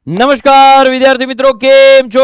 નમસ્કાર વિદ્યાર્થી મિત્રો, કેમ છો?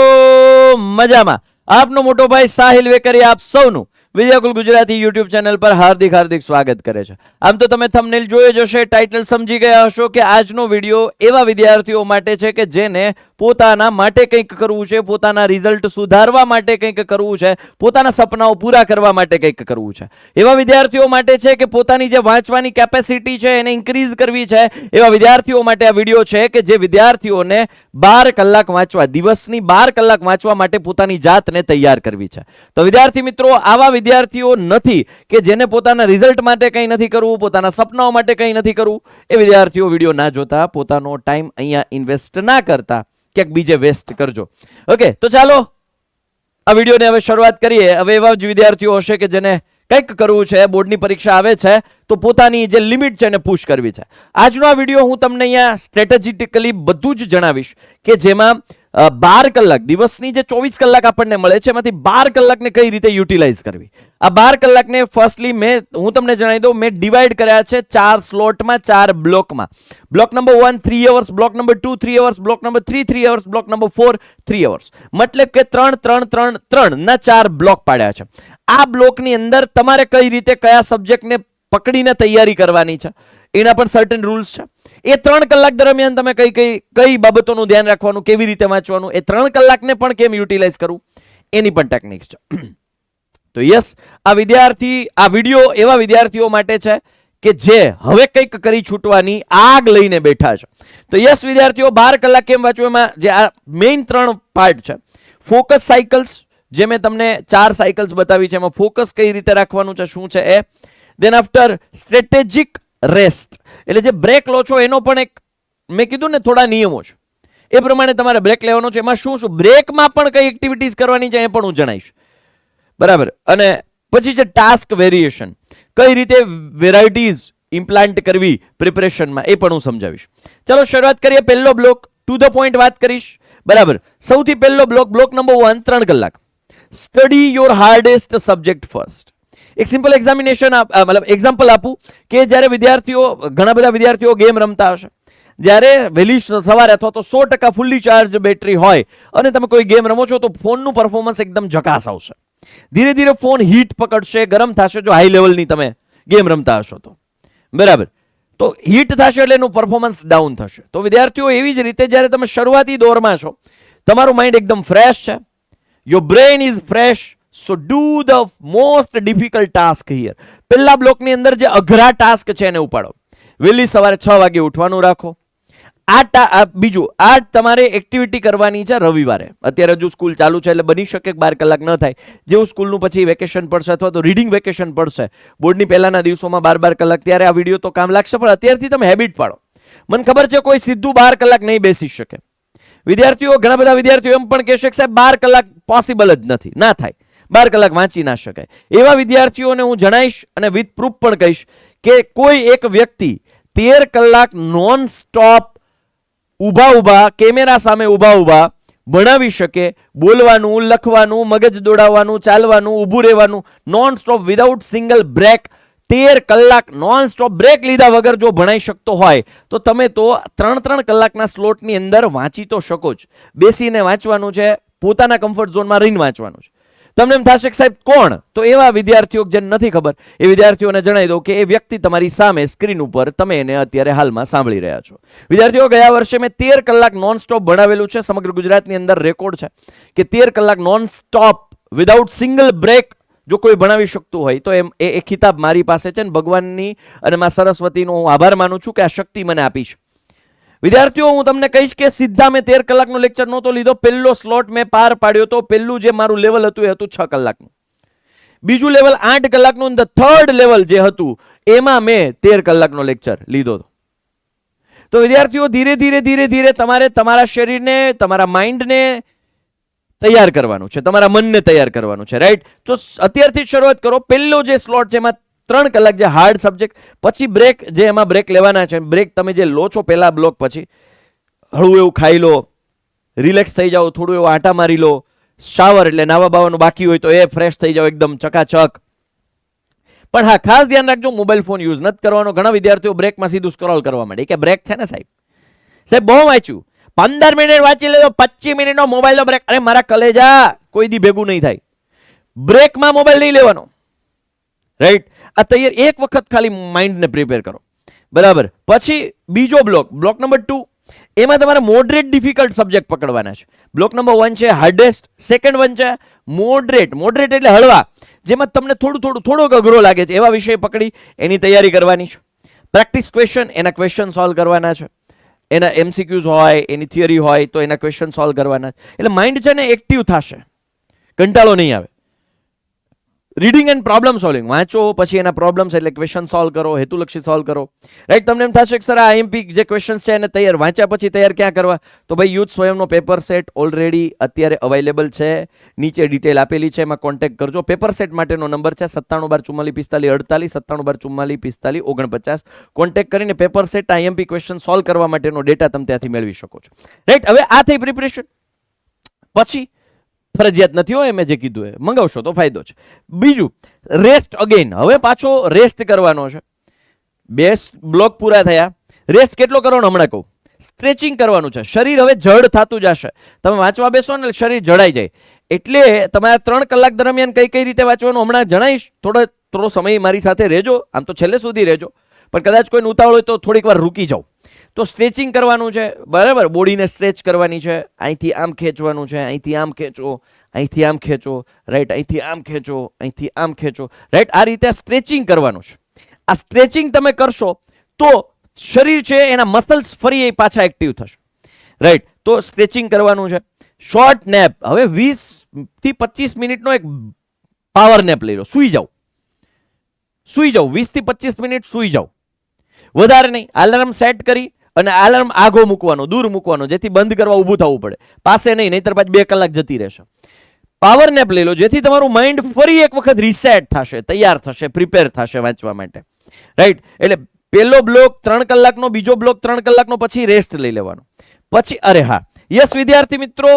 મજામાં. આપનો મોટો ભાઈ સાહિલ વેકરિયા આપ સૌનું વિદ્યાકુલ ગુજરાતી યુટ્યુબ ચેનલ પર હાર્દિક હાર્દિક સ્વાગત કરે છે. આમ તો તમે થંબનેલ જોઈ જ હશે, ટાઇટલ સમજી ગયા હશો કે આજનો વિડીયો એવા વિદ્યાર્થીઓ માટે છે કે જેને પોતાના માટે કંઈક કરવું છે, પોતાના રિઝલ્ટ સુધારવા માટે કંઈક કરવું છે, પોતાના સપનાઓ પૂરા કરવા માટે કંઈક કરવું છે. એવા વિદ્યાર્થીઓ માટે છે કે પોતાની જે વાંચવાની કેપેસિટી છે એને ઇન્ક્રીઝ કરવી છે. એવા વિદ્યાર્થીઓ માટે આ વિડીયો છે કે જે વિદ્યાર્થીઓને 12 કલાક વાંચવા, દિવસની 12 કલાક વાંચવા માટે પોતાની જાતને તૈયાર કરવી છે. તો વિદ્યાર્થી મિત્રો, આવા વિદ્યાર્થીઓ નથી કે જેને પોતાના રિઝલ્ટ માટે કંઈ નથી કરવું, પોતાના સપનાઓ માટે કંઈ નથી કરવું. એ વિદ્યાર્થીઓ વિડીયો ના જોતા, પોતાનો ટાઈમ અહીંયા ઇન્વેસ્ટ ના કરતા ક્યાંક બીજે વેસ્ટ કરજો. ઓકે, તો ચાલો આ વિડીયોને હવે શરૂઆત કરીએ. હવે એવા જ વિદ્યાર્થીઓ હશે કે જેને કંઈક કરવું છે, બોર્ડની પરીક્ષા આવે છે તો પોતાની જે લિમિટ છે એને પુશ કરવી છે. આજનો આ વિડીયો હું તમને અહીંયા સ્ટ્રેટેજિકલી બધું જ જણાવીશ કે જેમાં 12 કલાક, દિવસની જે 24 કલાક આપણને મળે છે એમાંથી 12 કલાકને કઈ રીતે યુટિલાઇઝ કરવી. આ 12 કલાકને ફર્સ્ટલી હું તમને જણાવી દઉં, મેં ડિવાઈડ કર્યા છે 4 સ્લોટમાં, 4 બ્લોકમાં. Block number 1 3 hours, block number 2 3 hours, block number 3 3 hours, block number 4 3 hours. મતલબ કે 3 3 3 3 ના 4 બ્લોક પાડ્યા છે. આ બ્લોકની અંદર તમારે કઈ રીતે કયા સબ્જેક્ટને પકડીને તૈયારી કરવાની છે એના પણ સર્ટેન રૂલ્સ છે. એ 3 કલાક દરમિયાન તમે કઈ બાબતોનું ધ્યાન રાખવાનું, કેવી રીતે વાંચવાનું, એ 3 કલાકને પણ કેમ યુટિલાઇઝ કરવું એની પણ ટેકનિક્સ છે. તો યસ, આ વિડીયો એવા વિદ્યાર્થીઓ માટે છે કે જે હવે કંઈક કરી છૂટવાની આગ લઈને બેઠા છે. તો યસ વિદ્યાર્થીઓ, 12 કલાક કેમ વાંચવું, એમાં જે આ મેઇન 3 પાર્ટ છે. ફોકસ સાયકલ્સ, જે મેં તમને 4 સાયકલ્સ બતાવી છે, એમાં ફોકસ કઈ રીતે રાખવાનું છે, શું છે એ. દેન આફ્ટર સ્ટ્રેટેજિક રેસ્ટ, એટલે જે બ્રેક લો છો એનો પણ એક મેં કીધું ને થોડા નિયમો છે, એ પ્રમાણે તમારે બ્રેક લેવાનો છે. એમાં શું બ્રેકમાં પણ કઈ એક્ટિવિટીઝ કરવાની છે એ પણ હું જણાવીશ, બરાબર. અને પછી છે ટાસ્ક વેરિએશન, કઈ રીતે વેરાયટીઝ ઇમ્પ્લાન્ટ કરવી પ્રિપરેશનમાં, એ પણ હું સમજાવીશ. ચલો શરૂઆત કરીએ. પહેલો બ્લોક, ટુ ધ પોઈન્ટ વાત કરીશ, બરાબર. સૌથી પહેલો બ્લોક, બ્લોક નંબર 1 3 કલાક. Study your hardest subject first. એક સિમ્પલ એક્ઝામ્પલ આપું કે જ્યારે ઘણા બધા વિદ્યાર્થીઓ ગેમ રમતા હશે, જ્યારે વહેલી સવારે અથવા તો 100% ફુલ્લી ચાર્જ બેટરી હોય અને તમે કોઈ ગેમ રમો છો તો ફોનનું પરફોર્મન્સ એકદમ ઝકાસ આવશે. ધીરે ધીરે ફોન હીટ પકડશે, ગરમ થશે, જો હાઈ લેવલની તમે ગેમ રમતા હશો તો, બરાબર. તો હીટ થશે એટલે એનું પરફોર્મન્સ ડાઉન થશે. તો વિદ્યાર્થીઓ એવી જ રીતે જ્યારે તમે શરૂઆતી દોરમાં છો, તમારું માઇન્ડ એકદમ ફ્રેશ છે, your brain is fresh, so do the most difficult task here. પહેલા બ્લોકની અંદર જે અઘરા ટાસ્ક છે એને ઉપાડો. વહેલી સવારે 6 વાગે ઉઠવાનું રાખો. બીજું, આ તમારે એક્ટિવિટી કરવાની છે રવિવારે. અત્યારે હજુ સ્કૂલ ચાલુ છે એટલે બની શકે 12 કલાક ન થાય. જેવું સ્કૂલનું પછી વેકેશન પડશે અથવા તો રીડિંગ વેકેશન પડશે, બોર્ડની પહેલાના દિવસોમાં 12 કલાક, ત્યારે આ વિડીયો તો કામ લાગશે. પણ અત્યારથી તમે હેબિટ પાડો. મને ખબર છે કોઈ સીધું 12 કલાક નહીં બેસી શકે. વિદ્યાર્થીઓ, ઘણા બધા વિદ્યાર્થીઓ એમ પણ કહેશે કે સાહેબ 12 કલાક પોસિબલ જ નથી, ના થાય, 12 કલાક વાંચી ના શકાય. એવા વિદ્યાર્થીઓને હું જણાવીશ અને વિથ પ્રૂફ પણ કહીશ કે કોઈ એક વ્યક્તિ 13 કલાક નોન સ્ટોપ ઊભા કેમેરા સામે ઊભા ભણાવી શકે. બોલવાનું, લખવાનું, મગજ દોડાવવાનું, ચાલવાનું, ઊભું રહેવાનું, non stop without single break, 13 કલાક નોન સ્ટોપ બ્રેક લીધા વગર જો ભણાઈ શકતો હોય તો તમે તો 3 કલાકના સ્લોટની અંદર વાંચી તો શકો જ. બેસીને વાંચવાનું છે, પોતાના કમ્ફર્ટ ઝોનમાં રહીને વાંચવાનું છે. તમને એમ થશે કે સાહેબ કોણ? તો એવા વિદ્યાર્થીઓ જેને નથી ખબર એ વિદ્યાર્થીઓને જણાવી દઉં કે એ વ્યક્તિ તમારી સામે સ્ક્રીન ઉપર તમે એને અત્યારે હાલમાં સાંભળી રહ્યા છો. વિદ્યાર્થીઓ, ગયા વર્ષે મેં 13 કલાક નોન સ્ટોપ ભણાવેલું છે. સમગ્ર ગુજરાતની અંદર રેકોર્ડ છે કે 13 કલાક non stop without single break જો કોઈ ભણાવી શકતું હોય તો એ ખિતાબ મારી પાસે છે. ભગવાનની અને મા સરસ્વતીનો હું આભાર માનું છું કે આ શક્તિ મને આપી છે. વિદ્યાર્થીઓ, હું તમને કહીશ કે સીધા મેં 13 કલાકનો લેક્ચર નહોતો લીધો. પહેલો સ્લોટ મેં પાર પાડ્યો તો. પહેલું જે મારું લેવલ હતું એ હતું 6 કલાકનું. બીજું લેવલ 8 કલાકનું. થર્ડ લેવલ જે હતું એમાં મેં 13 કલાકનો લેક્ચર લીધો હતો. તો વિદ્યાર્થીઓ, ધીરે ધીરે તમારે તમારા શરીરને, તમારા માઇન્ડને તૈયાર કરવાનું છે, તમારા મનને તૈયાર કરવાનું છે, રાઈટ? તો અત્યારથી શરૂઆત કરો. પહેલો જે સ્લોટ છે એમાં 3 કલાક જે હાર્ડ સબ્જેક્ટ, પછી બ્રેક, જે એમાં બ્રેક લેવાના છે. બ્રેક તમે જે લો છો પહેલા બ્લોક પછી, હળવું એવું ખાઈ લો, રિલેક્સ થઈ જાઓ, થોડું એવું આંટા મારી લો, શાવર એટલે નાવા બાવાનું બાકી હોય તો એ ફ્રેશ થઈ જાઓ એકદમ ચકાચક. પણ હા, ખાસ ધ્યાન રાખજો, મોબાઈલ ફોન યુઝ નથી કરવાનો. ઘણા વિદ્યાર્થીઓ બ્રેકમાં સીધું સ્ક્રોલ કરવા માંડે કે બ્રેક છે ને સાહેબ બહુ વાંચ્યું, 15 મિનિટ વાંચી લેજો, 25 મિનિટનો મોબાઈલનો બ્રેક. અરે મારા કલેજા, કોઈ દી ભેગું નહીં થાય. બ્રેકમાં મોબાઈલ નહીં લેવાનો, રાઈટ? આ તૈયાર એક વખત ખાલી માઇન્ડને પ્રિપેર કરો, બરાબર? પછી બીજો બ્લોક, બ્લોક નંબર 2, એમાં તમારે મોડરેટ ડિફિકલ્ટ સબ્જેક્ટ પકડવાના છે. બ્લોક નંબર 1 છે હાર્ડેસ્ટ, સેકન્ડ 1 છે મોડરેટ. મોડરેટ એટલે હળવા, જેમાં તમને થોડોક અઘરો લાગે છે એવા વિષય પકડી એની તૈયારી કરવાની છે. પ્રેક્ટિસ ક્વેશ્ચન, એના ક્વેશ્ચન સોલ્વ કરવાના છે. એના એમસીક્યુઝ હોય, એની થિયરી હોય તો એના ક્વેશ્ચન સોલ્વ કરવાના છે. એટલે માઇન્ડ છે ને એક્ટિવ થશે, કંટાળો નહીં આવે. રીડિંગ એન્ડ પ્રોબ્લેમ સોલ્વિંગ વાંચો, પછી એના પ્રોબ્લેમ્સ એટલે ક્વેશ્ચન સોલ્વ કરો, હેતુલક્ષી સોલ્વ કરો, રાઈટ? તમને એમ થશે કે સર આ આઈએમપી જે ક્વેશ્ચન્સ છે એને તૈયાર વાંચ્યા પછી તૈયાર ક્યાં કરવા? તો ભાઈ યુથ સ્વયંનો પેપર સેટ ઓલરેડી અત્યારે અવેલેબલ છે, નીચે ડિટેલ આપેલી છે, એમાં કોન્ટેક્ટ કરજો. પેપર સેટ માટેનો નંબર છે 9712444548, 9712444549. કોન્ટેક્ટ કરીને paper set IMP question solve કરવા માટેનો ડેટા તમે ત્યાંથી મેળવી શકો છો, રાઈટ? હવે આ થઈ પ્રિપરેશન. પછી ફરજિયાત નથી હોય, મેં જે કીધું એ મંગાવશો તો ફાયદો છે. બીજું, રેસ્ટ અગેન. હવે પાછો રેસ્ટ કરવાનો છે. 2 બ્લોક પૂરા થયા. રેસ્ટ કેટલો કરવાનો હમણાં કહું. સ્ટ્રેચિંગ કરવાનું છે. શરીર હવે જડ થતું જશે. તમે વાંચવા બેસો ને શરીર જડાઈ જાય. એટલે તમારા 3 કલાક દરમિયાન કઈ રીતે વાંચવાનું હમણાં જણાવીશ. થોડો સમય મારી સાથે રહેજો, આમ તો છેલ્લે સુધી રહેજો, પણ કદાચ કોઈને ઉતાવળ હોય તો થોડીક વાર રૂકી જાઓ. તો સ્ટ્રેચિંગ કરવાનું છે, બરાબર? બોડીને સ્ટ્રેચ કરવાની છે. અહીંથી આમ ખેંચવાનું છે, અહીંથી આમ ખેંચો, અહીંથી આમ ખેંચો, રાઈટ? અહીંથી આમ ખેંચો, અહીંથી આમ ખેંચો, રાઈટ? આ રીતે સ્ટ્રેચિંગ કરવાનું છે. આ સ્ટ્રેચિંગ તમે કરશો તો શરીર છે એના મસલ્સ ફરી પાછા એક્ટિવ થશે, રાઈટ? તો સ્ટ્રેચિંગ કરવાનું છે. શોર્ટ નેપ, હવે 20 થી 25 મિનિટનો એક પાવર નેપ લઈ લો. સુઈ જાઓ, 20 થી 25 મિનિટ સુઈ જાઓ, વધારે નહીં. અલાર્મ સેટ કરી અને અલાર્મ આઘો મૂકવાનો, દૂર મૂકવાનો, જેથી બંધ કરવા ઊભું થવું પડે, પાસે નહીં, નહીતર પાછી 2 કલાક જતી રહેશે. પાવર નેપ લઈ લો, જેથી તમારું માઇન્ડ ફરી એક વખત રીસેટ થશે, તૈયાર થશે, પ્રિપેર થશે વાંચવા માટે, રાઈટ? એટલે પહેલો બ્લોક 3 કલાકનો, બીજો બ્લોક 3 કલાકનો, પછી રેસ્ટ લઈ લેવાનો. પછી અરે હા, યસ વિદ્યાર્થી મિત્રો,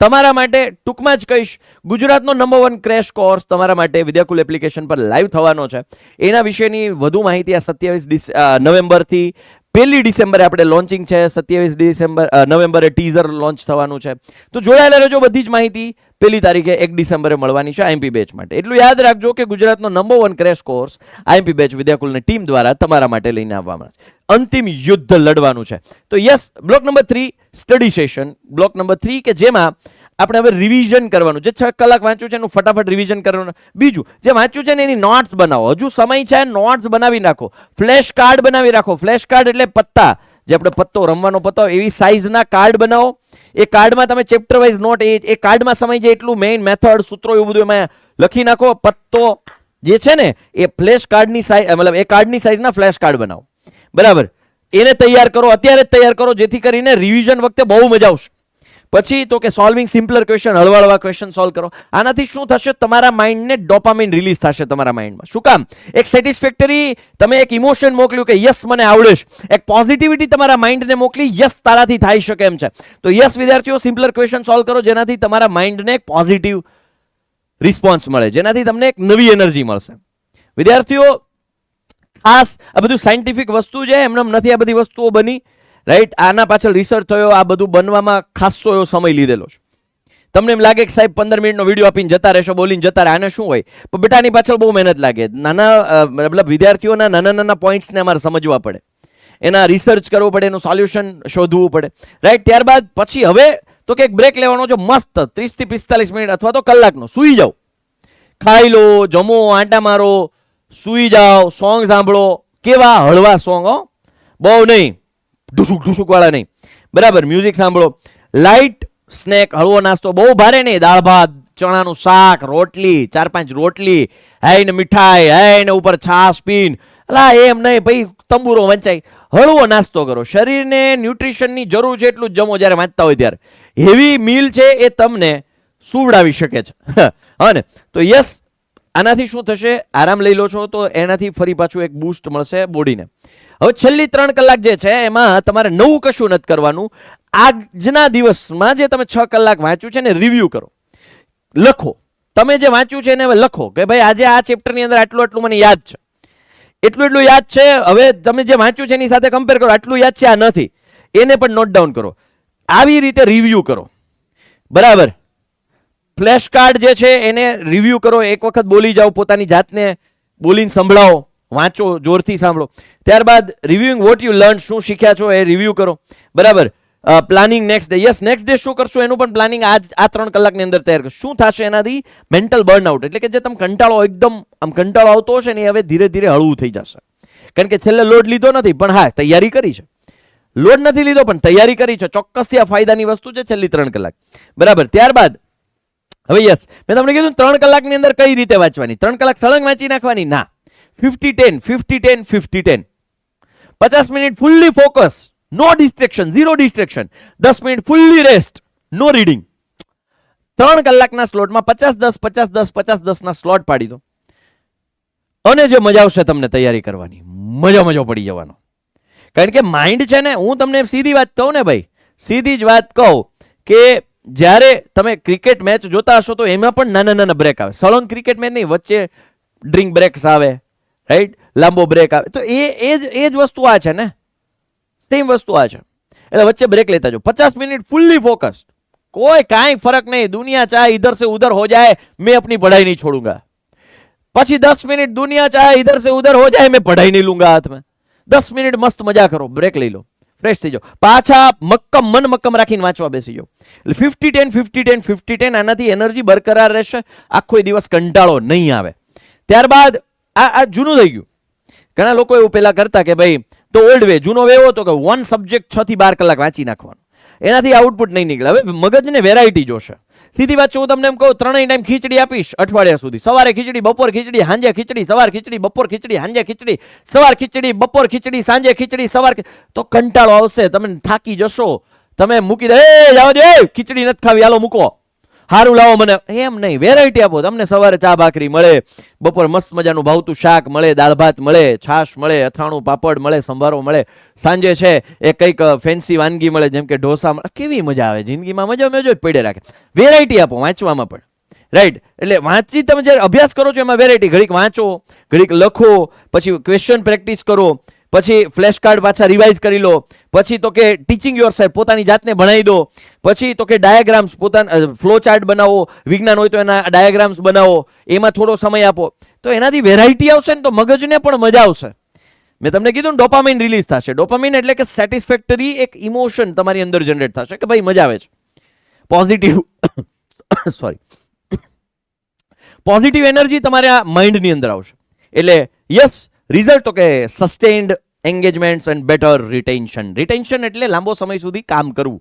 તમારા માટે ટૂંકમાં જ કહીશ, ગુજરાતનો નંબર 1 ક્રેશ કોર્સ તમારા માટે વિદ્યાકુલ એપ્લિકેશન પર લાઈવ થવાનો છે. એના વિશેની વધુ માહિતી આ 27 નવેમ્બરથી 1 ડિસેમ્બરે આપણે લોન્ચિંગ છે. 27 નવેમ્બરે ટીઝર લોન્ચ થવાનું છે. તો જોડાયેલા રહેજો. બધી જ માહિતી 1 તારીખે 1 ડિસેમ્બરે મળવાની છે આઈએમપી બેચ માટે. એટલું યાદ રાખજો કે ગુજરાતનો number 1 crash course IMP batch વિદ્યાકુલની ટીમ દ્વારા તમારા માટે લઈને આવવામાં છે. અંતિમ યુદ્ધ લડવાનું છે. તો yes, block number 3 study session, block number 3 કે જેમાં આપણે હવે રિવિઝન કરવાનું. જે 6 કલાક વાંચ્યું છે એનું ફટાફટ રિવિઝન કરવાનું. બીજું, જે વાંચ્યું છે ને એની નોટ્સ બનાવો. હજુ સમય છે, નોટ્સ બનાવી નાખો, ફ્લેશ કાર્ડ બનાવી રાખો. ફ્લેશ કાર્ડ એટલે પત્તા, જે આપણે પત્તો રમવાનો પત્તો એવી સાઇઝના કાર્ડ બનાવો. એ કાર્ડમાં તમે ચેપ્ટર વાઇઝ નોટ, એ કાર્ડમાં સમય છે એટલું મેઇન મેથડ, સૂત્રો એવું બધું એમાં લખી નાખો. પત્તો જે છે ને એ ફ્લેશ કાર્ડની સાઇઝ, મતલબ એ કાર્ડની સાઇઝના ફ્લેશ કાર્ડ બનાવો, બરાબર? એને તૈયાર કરો, અત્યારે જ તૈયાર કરો, જેથી કરીને રિવિઝન વખતે બહુ મજા આવશે. પછી તો કે સોલ્વિંગ સિમ્પલર ક્વેશ્ચન, હળવા ક્વેશ્ચન સોલ્વ કરો. આનાથી શું થશે? તમારા માઇન્ડને ડોપામાઇન રિલીઝ થશે તમારા માઇન્ડમાં. શું કામ? એક સેટિસ્ફેક્ટરી, તમે એક ઇમોશન મોકલ્યું કે યસ મને આવડે છે, એક પોઝિટિવિટી તમારા માઇન્ડને મોકલી, યસ તારાથી થઈ શકે એમ છે. તો યસ વિદ્યાર્થીઓ, સિમ્પલર ક્વેશ્ચન સોલ્વ કરો, જેનાથી તમારા માઇન્ડને એક પોઝિટિવ રિસ્પોન્સ મળે, જેનાથી તમને એક નવી એનર્જી મળશે. વિદ્યાર્થીઓ, ખાસ આ બધું સાયન્ટિફિક વસ્તુ છે, એમને નથી આ બધી વસ્તુઓ બની, રાઈટ? આના પાછળ રિસર્ચ થયો, આ બધું બનવામાં ખાસો એવો સમય લીધેલો છે. તમને એમ લાગે કે સાહેબ 15 મિનિટનો વિડીયો આપીને જતા રહેશો, બોલીને જતા રહે, આને શું હોય? પણ બેટાની પાછળ બહુ મહેનત લાગે. મતલબ વિદ્યાર્થીઓના નાના પોઈન્ટ્સને અમારે સમજવા પડે, એના રિસર્ચ કરવું પડે, એનું સોલ્યુશન શોધવું પડે, રાઈટ? ત્યારબાદ પછી હવે તો કે એક બ્રેક લેવાનો છે મસ્ત 30 થી 45 મિનિટ અથવા તો કલાકનો. સૂઈ જાઓ, ખાઈ લો, જમો, આંટા મારો, સૂઈ જાઓ, સોંગ સાંભળો. કેવા? હળવા સોંગ, હો, બહુ નહીં, ઢુસુક વાળા નહીં, બરાબર? મ્યુઝિક સાંભળો. લાઇટ સ્નેક, હળવો નાસ્તો, બહુ ભારે નહીં. દાળ ભાત, ચણાનું શાક, રોટલી, 4-5 રોટલી, હે ને મીઠાઈ, હે ને ઉપર છાશ પીન, અલા એમ નહીં ભાઈ, તંબુરો વંચાઈ. હળવો નાસ્તો કરો. શરીરને ન્યુટ્રિશનની જરૂર છે એટલું જ જમો જ્યારે વાંચતા હોય ત્યારે. હેવી મીલ છે એ તમને સુવડાવી શકે છે. હા ને? તો યસ, આનાથી શું થશે? આરામ લઈ લો છો તો એનાથી ફરી પાછું એક બૂસ્ટ મળશે બોડીને. હવે છેલ્લી 3 કલાક જે છે એમાં તમારે નવું કશું નથી કરવાનું. આજના દિવસમાં જે તમે 6 કલાક વાંચ્યું છે ને રિવ્યુ કરો, લખો. તમે જે વાંચ્યું છે એને હવે લખો કે ભાઈ આજે આ ચેપ્ટરની અંદર આટલું મને યાદ છે, એટલું યાદ છે. હવે તમે જે વાંચ્યું છે એની સાથે કમ્પેર કરો, આટલું યાદ છે, આ નથી, એને પણ નોટ ડાઉન કરો. આવી રીતે રિવ્યુ કરો, બરાબર. ફ્લેશ કાર્ડ જે છે એને રિવ્યુ કરો, એક વખત બોલી જાઓ, પોતાની જાતને બોલીને સંભળાવો, વાંચો, જોરથી સાંભળો. ત્યારબાદ રિવ્યુઇંગ વોટ યુ લર્ન, શું શીખ્યા છો એ રિવ્યુ કરો, બરાબર. Planning next day, yes next day શું કરશો એનું પણ પ્લાનિંગ આ 3 કલાકની અંદર તૈયાર કરો. શું થશે એનાથી? મેન્ટલ બર્નઆઉટ, એટલે કે જે તમે કંટાળો, એકદમ આમ કંટાળો આવતો હશે ને એ હવે ધીરે ધીરે હળવું થઈ જશે. કારણ કે છેલ્લે લોડ લીધો નથી, પણ હા તૈયારી કરી છે. લોડ નથી લીધો પણ તૈયારી કરી છે, ચોક્કસથી આ ફાયદાની વસ્તુ છે છેલ્લી 3 કલાક, બરાબર. ત્યારબાદ હવે યસ, મેં તમને કીધું 3 કલાકની અંદર કઈ રીતે વાંચવાની. 3 કલાક સળંગ વાંચી નાખવાની ના. 50-10 50-10 50-10, 50 minute fully focus, no distraction, zero distraction. 10 minute fully rest, no reading. 3 કલાકના સ્લોટમાં 50-10 50-10 50-10 ના સ્લોટ પાડી દો, અને જે મજા આવશે તમને તૈયારી કરવાની, મજો પડી જવાનો. કારણ કે માઇન્ડ છે ને, હું તમને સીધી વાત કહું ને ભાઈ, સીધી જ વાત કહું કે જ્યારે તમે ક્રિકેટ મેચ જોતા હશો તો એમાં પણ નાના બ્રેક આવે. સળંગ ક્રિકેટ મેચ નહીં, વચ્ચે ડ્રિંક બ્રેક્સ આવે, રાઈટ, લાંબો બ્રેક આવે. તો એ જ વસ્તુ આ છે ને, સેમ વસ્તુ આ છે. એટલે વચ્ચે બ્રેક લેતા જો. 50 મિનિટ ફુલ્લી ફોકસ, कोई काई फर्क नहीं, दुनिया चाहे इधर से उधर हो जाए, मैं अपनी पढ़ाई नहीं छोड़ूंगा. પછી 10 મિનિટ દુનિયા ચાહે ઇધર સે ઉધર હો જાય, मैं पढ़ाई नहीं लूंगा हाथ में. 10 મિનિટ મસ્ત મજા કરો, બ્રેક લઈ લો, ફ્રેશ થઈ જાઓ, પાછા મન મક્કમ રાખીને વાંચવા બેસી જાઓ. એટલે 50-10 50-10 50-10, આનાથી એનર્જી બરકરાર રહેશે, આખો દિવસ કંટાળો નહીં આવે. ત્યારબાદ આ જૂનું થઈ ગયું. ઘણા લોકો એવું પેલા કરતા કે ભાઈ તો ઓલ્ડ વે, જૂનો વે એવો હતો કે 1 સબ્જેક્ટ 6 થી 12 કલાક વાંચી નાખવાનો, એનાથી આઉટપુટ નહીં નીકળે. હવે મગજને વેરાયટી જોશે. સીધી વાત છે, હું તમને એમ કહું, 3 ટાઈમ ખીચડી આપીશ અઠવાડિયા સુધી. સવારે ખીચડી, બપોર ખીચડી, સાંજે ખીચડી, સવાર ખીચડી, બપોર ખીચડી, સાંજે ખીચડી, સવાર ખીચડી, બપોર ખીચડી, સાંજે ખીચડી, સવાર, તો કંટાળો આવશે, તમે થાકી જશો, તમે મૂકી દે, જાઓ દે, ખીચડી નથી ખાવી, હાલો મૂકો, હારું લાવો મને. એમ નહીં, વેરાયટી આપો. તમને સવારે ચા ભાખરી મળે, બપોર મસ્ત મજાનું ભાવતું શાક મળે, દાળ ભાત મળે, છાશ મળે, અથાણું પાપડ મળે, સંભારો મળે, સાંજે છે એ કંઈક ફેન્સી વાનગી મળે, જેમ કે ઢોસા મળે. કેવી મજા આવે જિંદગીમાં, મજા જ પડે રાખે. વેરાયટી આપો વાંચવામાં પણ, રાઈટ. એટલે વાંચી તમે જે અભ્યાસ કરો છો એમાં વેરાયટી, ઘડીક વાંચો, ઘડીક લખો, પછી ક્વેશ્ચન પ્રેક્ટિસ કરો, પછી ફ્લેશ કાર્ડ પાછા રિવાઇઝ કરી લો, પછી તો કે ટીચિંગ યોર સેલ્ફ, પોતાની જાતને ભણાવી દો, પછી તો કે ડાયાગ્રામ્સ, પોતાના ફ્લો ચાર્ટ બનાવો, વિજ્ઞાન હોય તો એના ડાયાગ્રામ્સ બનાવો, એમાં થોડો સમય આપો. તો એનાથી વેરાયટી આવશે ને તો મગજને પણ મજા આવશે. મેં તમને કીધું ને, ડોપામાઇન રિલીઝ થશે. ડોપામાઇન એટલે કે સેટિસ્ફેક્ટરી એક ઇમોશન તમારી અંદર જનરેટ થશે કે ભાઈ મજા આવે છે, પોઝિટિવ સોરી પોઝિટિવ એનર્જી તમારા માઇન્ડની અંદર આવશે. એટલે યસ, રિઝલ્ટ તો કે સસ્ટેન્ડ એન્ગેજમેન્ટ્સ એન્ડ બેટર રિટેન્શન. રિટેન્શન એટલે લાંબો સમય સુધી કામ કરવું,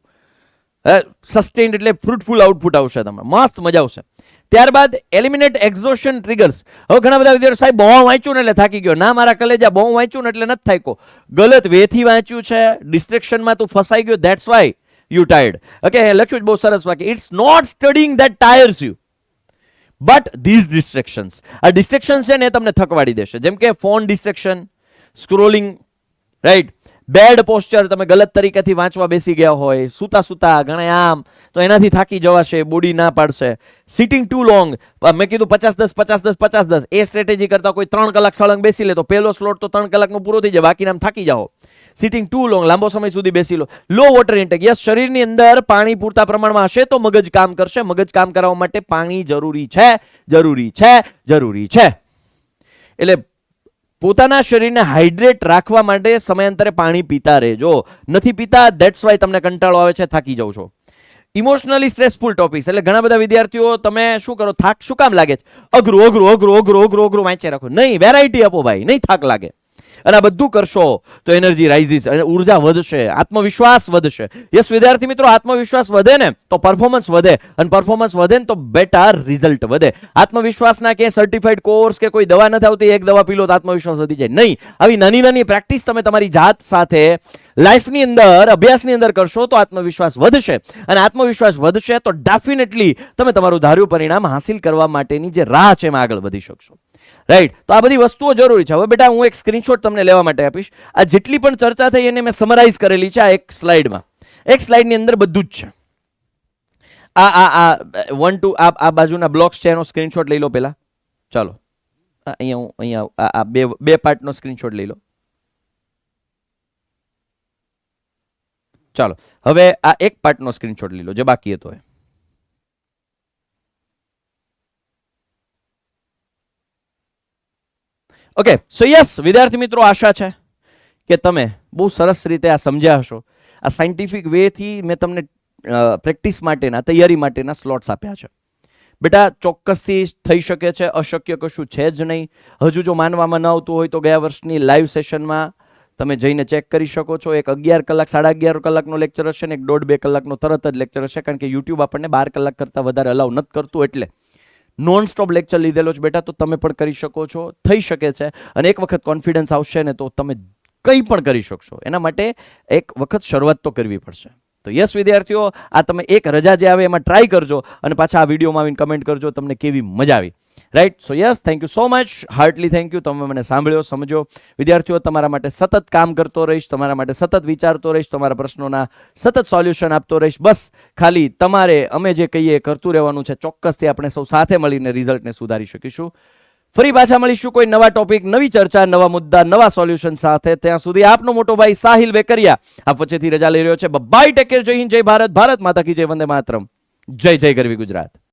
સસ્ટેન્ડ એટલે ફ્રૂટફુલ આઉટપુટ આવશે, તમને મસ્ત મજા આવશે. ત્યારબાદ એલિમિનેટ એક્ઝોશન ટ્રિગર્સ. હવે ઘણા બધા વિદ્યાર્થીઓ, સાહેબ બહુ વાંચ્યું ને એટલે થાકી ગયો. ના મારા કલેજા, બહુ વાંચ્યું ને એટલે નથી થાક્યો, ગલત વેથી વાંચ્યું છે, ડિસ્ટ્રેક્શનમાં તું ફસાઈ ગયો, that's why you tired. Okay, લખ્યું જ બહુ સરસ વાક્ય, it's not studying that tires you, but these distractions. આ ડિસ્ટ્રેક્શન છે ને એ તમને થકવાડી દેશે. જેમ કે phone distraction, scrolling, right, bad posture, તમે ગલત તરીકેથી વાંચવા બેસી ગયા હોય, સૂતા ઘણા આમ, તો એનાથી થાકી જવાશે, બોડી ના પાડશે. સિટિંગ ટુ લોંગ, મેં કીધું 50-10 50-10 50-10, એ સ્ટ્રેટેજી કરતા કોઈ 3 કલાક સળંગ બેસી લે તો પહેલો સ્લોટ તો 3 કલાકનો પૂરો થઈ જાય, બાકીના આમ થાકી જાઓ. સિટિંગ ટુ લોંગ, લાંબો સમય સુધી બેસી લો. લો વોટર ઇન્ટેક, યસ, શરીરની અંદર પાણી પૂરતા પ્રમાણમાં હશે તો મગજ કામ કરશે. મગજ કામ કરાવવા માટે પાણી જરૂરી છે, જરૂરી છે, જરૂરી છે. એટલે પોતાના શરીરને હાઇડ્રેટ રાખવા માટે સમયાંતરે પાણી પીતા રહેજો. નથી પીતા, ધેટ્સ વાય તમને કંટાળો આવે છે, થાકી જાવ છો. ઇમોશનલી સ્ટ્રેસફુલ ટોપિક્સ, એટલે ઘણા બધા વિદ્યાર્થીઓ તમે શું કરો, થાક શું કામ લાગે છે, અઘરું વાંચે રાખો. નહીં, વેરાયટી આપો ભાઈ, નહીં થાક લાગે. અને આ બધું કરશો તો એનર્જી રાઇઝિસ, અને ઉર્જા વધશે, આત્મવિશ્વાસ વધશે. યસ વિદ્યાર્થી મિત્રો, આત્મવિશ્વાસ વધે ને તો પરફોર્મન્સ વધે, અને પરફોર્મન્સ વધે ને તો બેટર રિઝલ્ટ વધે. આત્મવિશ્વાસના કે સર્ટિફાઈડ કોર્સ કે કોઈ દવા નથી આવતી, એક દવા પી લો તો આત્મવિશ્વાસ વધી જાય, નહીં. આવી નાની નાની પ્રેક્ટિસ તમે તમારી જાત સાથે લાઈફની અંદર, અભ્યાસની અંદર કરશો તો આત્મવિશ્વાસ વધશે, અને આત્મવિશ્વાસ વધશે તો ડેફિનેટલી તમે તમારું ધાર્યું પરિણામ હાંસિલ કરવા માટેની જે રાહ છે એમાં આગળ વધી શકશો. રાઈટ, તો આ બધી વસ્તુઓ જરૂરી છે. હવે બેટા હું એક સ્ક્રીનશોટ તમને લેવા માટે આપીશ. આ જેટલી પણ ચર્ચા થઈ એને મેં સમરાઇઝ કરેલી છે આ એક સ્લાઇડમાં. એક સ્લાઇડની અંદર બધું જ છે. આ 1 2 આ બાજુના બ્લોક્સ છે એનો સ્ક્રીનશોટ લઈ લો પહેલા. ચાલો અહીંયા આ બે પાર્ટનો સ્ક્રીનશોટ લઈ લો. ચાલો હવે આ એક પાર્ટનો સ્ક્રીનશોટ લઈ લો જે બાકી હતો એ. ઓકે સો યસ વિદ્યાર્થી મિત્રો, આશા છે કે તમે બહુ સરસ રીતે આ સમજ્યા હશો. આ સાયન્ટિફિક વેથી મેં તમને પ્રેક્ટિસ માટેના, તૈયારી માટેના સ્લોટ્સ આપ્યા છે. બેટા ચોક્કસથી થઈ શકે છે, અશક્ય કશું છે જ નહીં. હજુ જો માનવામાં ન આવતું હોય તો ગયા વર્ષની લાઈવ સેશનમાં તમે જઈને ચેક કરી શકો છો. એક 11 કલાક 11.5 કલાકનો લેક્ચર હશે ને એક 1.5-2 કલાકનો તરત જ લેક્ચર હશે, કારણ કે યુટ્યુબ આપણને 12 કલાક કરતાં વધારે અલાઉ નથી કરતું. એટલે નોન સ્ટોપ લેક્ચર લીધેલો છે બેટા, તો તમે પણ કરી શકો છો, થઈ શકે છે. અને એક વખત કોન્ફિડન્સ આવશે ને તો તમે કંઈ પણ કરી શકશો. એના માટે એક વખત શરૂઆત તો કરવી પડશે. તો યસ વિદ્યાર્થીઓ, આ તમે એક રજા જે આવે એમાં ટ્રાય કરજો અને પાછા આ વિડીયોમાં આવીને કમેન્ટ કરજો તમને કેવી મજા આવી. Right? So yes, thank you so much, heartily thank you. તમે મને સાંભળ્યો, સમજો. વિદ્યાર્થીઓ, તમારા માટે સતત કામ કરતો રહીશ, તમારા માટે સતત વિચારતો રહીશ, તમારા પ્રશ્નોના સતત સોલ્યુશન આપતો રહીશ. બસ ખાલી તમારે અમે જે કહીએ કરતું રહેવાનું છે. ચોક્કસથી આપણે સૌ સાથે મળીને રિઝલ્ટને સુધારી શકીશું. ફરી પાછા મળીશું કોઈ નવા ટોપિક, નવી ચર્ચા, નવા મુદ્દા, નવા સોલ્યુશન સાથે. ત્યાં સુધી આપનો મોટો ભાઈ સાહિલ વેકરિયા આ વચ્ચેથી રજા લઈ રહ્યો છે. બાય, ટેક કેર, જય હિન્દ, જય ભારત, ભારત માતા કી જય, વંદે માતરમ, જય જય ગરવી ગુજરાત.